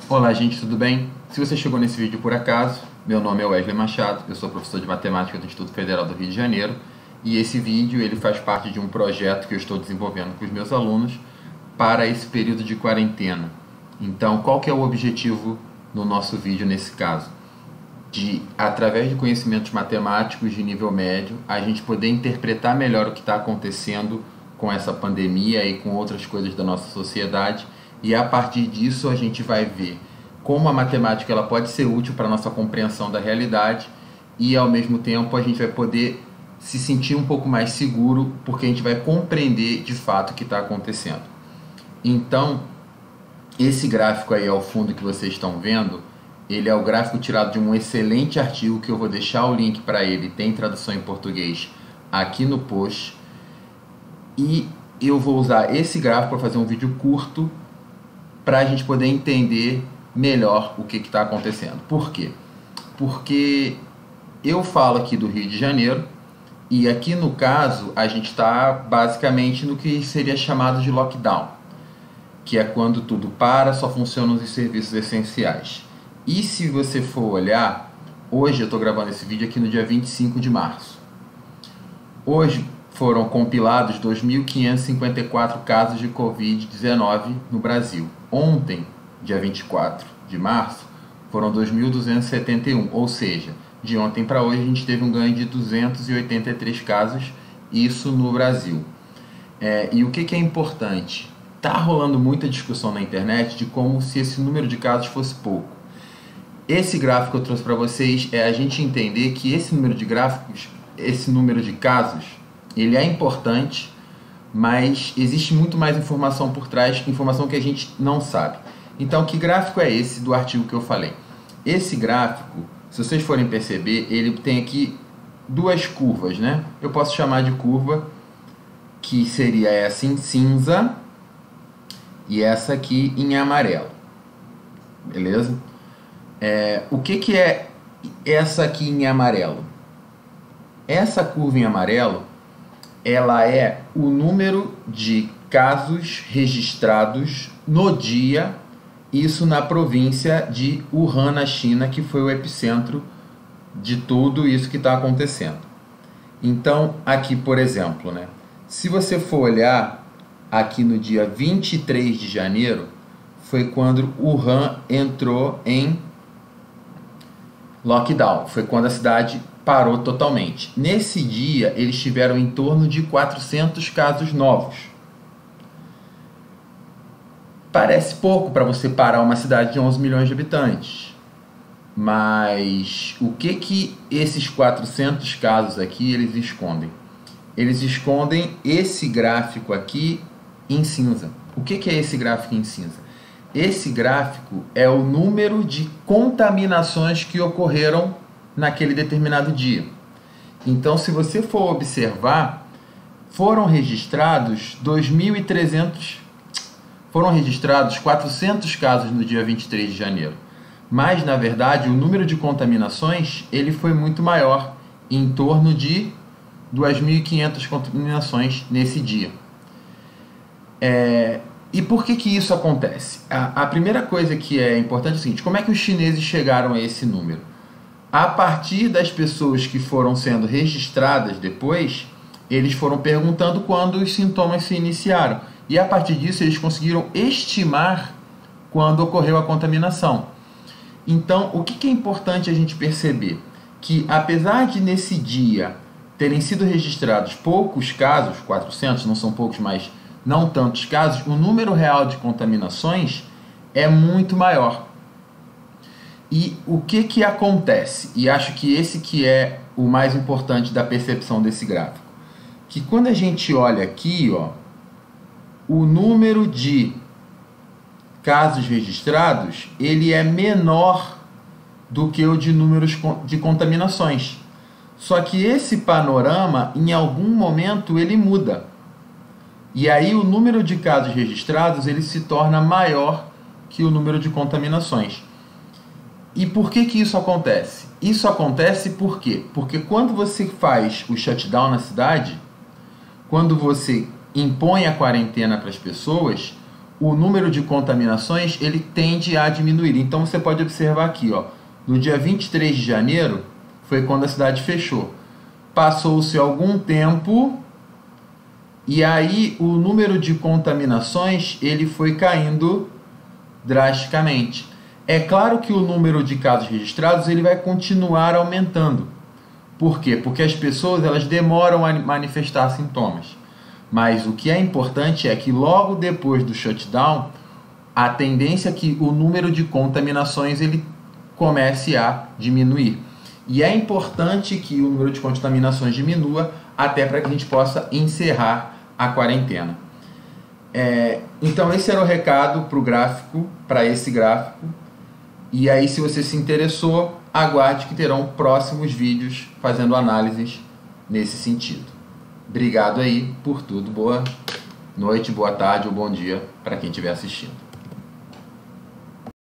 Olá, gente, tudo bem? Se você chegou nesse vídeo por acaso, meu nome é Wesley Machado, eu sou professor de matemática do Instituto Federal do Rio de Janeiro e esse vídeo ele faz parte de um projeto que eu estou desenvolvendo com os meus alunos para esse período de quarentena. Então, qual que é o objetivo no nosso vídeo nesse caso? De, através de conhecimentos matemáticos de nível médio, a gente poder interpretar melhor o que está acontecendo com essa pandemia e com outras coisas da nossa sociedade, e a partir disso a gente vai ver como a matemática ela pode ser útil para a nossa compreensão da realidade e ao mesmo tempo a gente vai poder se sentir um pouco mais seguro porque a gente vai compreender de fato o que está acontecendo. Então, esse gráfico aí ao fundo que vocês estão vendo, ele é o gráfico tirado de um excelente artigo que eu vou deixar o link para ele, tem tradução em português aqui no post. E eu vou usar esse gráfico para fazer um vídeo curto para a gente poder entender melhor o que está acontecendo. Por quê? Porque eu falo aqui do Rio de Janeiro e aqui no caso a gente está basicamente no que seria chamado de lockdown, que é quando tudo para, só funcionam os serviços essenciais. E se você for olhar, hoje eu estou gravando esse vídeo aqui no dia 25 de março. Hoje foram compilados 2.554 casos de Covid-19 no Brasil. Ontem, dia 24 de março, foram 2.271, ou seja, de ontem para hoje a gente teve um ganho de 283 casos, isso no Brasil. E o que é importante? Está rolando muita discussão na internet de como se esse número de casos fosse pouco. Esse gráfico que eu trouxe para vocês é a gente entender que esse número de gráficos, esse número de casos, ele é importante, mas existe muito mais informação por trás, informação que a gente não sabe. Então, que gráfico é esse do artigo que eu falei? Esse gráfico, se vocês forem perceber, ele tem aqui duas curvas, né? Eu posso chamar de curva, que seria essa em cinza e essa aqui em amarelo. Beleza? O que é essa aqui em amarelo? Essa curva em amarelo, ela é o número de casos registrados no dia, isso na província de Wuhan, na China, que foi o epicentro de tudo isso que está acontecendo. Então, aqui, por exemplo, né, se você for olhar aqui no dia 23 de janeiro, foi quando Wuhan entrou em lockdown, foi quando a cidade parou totalmente. Nesse dia, eles tiveram em torno de 400 casos novos. Parece pouco para você parar uma cidade de 11 milhões de habitantes. Mas o que esses 400 casos aqui eles escondem? Eles escondem esse gráfico aqui em cinza. O que é esse gráfico em cinza? Esse gráfico é o número de contaminações que ocorreram naquele determinado dia. Então, se você for observar, foram registrados 400 casos no dia 23 de janeiro. Mas, na verdade, o número de contaminações ele foi muito maior, em torno de 2.500 contaminações nesse dia. E por que isso acontece? A primeira coisa que é importante é o seguinte: como é que os chineses chegaram a esse número? A partir das pessoas que foram sendo registradas depois, eles foram perguntando quando os sintomas se iniciaram. E a partir disso eles conseguiram estimar quando ocorreu a contaminação. Então, o que é importante a gente perceber? Que apesar de nesse dia terem sido registrados poucos casos, 400, não são poucos, mas não tantos casos, o número real de contaminações é muito maior. E o que acontece? E acho que esse que é o mais importante da percepção desse gráfico. Que quando a gente olha aqui, ó, o número de casos registrados, ele é menor do que o de números de contaminações. Só que esse panorama, em algum momento, ele muda. E aí o número de casos registrados, ele se torna maior que o número de contaminações. E por que isso acontece? Isso acontece por quê? Porque quando você faz o shutdown na cidade, quando você impõe a quarentena para as pessoas, o número de contaminações ele tende a diminuir. Então você pode observar aqui, ó, no dia 23 de janeiro foi quando a cidade fechou. Passou-se algum tempo e aí o número de contaminações ele foi caindo drasticamente. É claro que o número de casos registrados ele vai continuar aumentando. Por quê? Porque as pessoas elas demoram a manifestar sintomas. Mas o que é importante é que logo depois do shutdown, a tendência é que o número de contaminações ele comece a diminuir. E é importante que o número de contaminações diminua até para que a gente possa encerrar a quarentena. Então esse era o recado para o gráfico, para esse gráfico. E aí, se você se interessou, aguarde que terão próximos vídeos fazendo análises nesse sentido. Obrigado aí por tudo. Boa noite, boa tarde ou bom dia para quem estiver assistindo.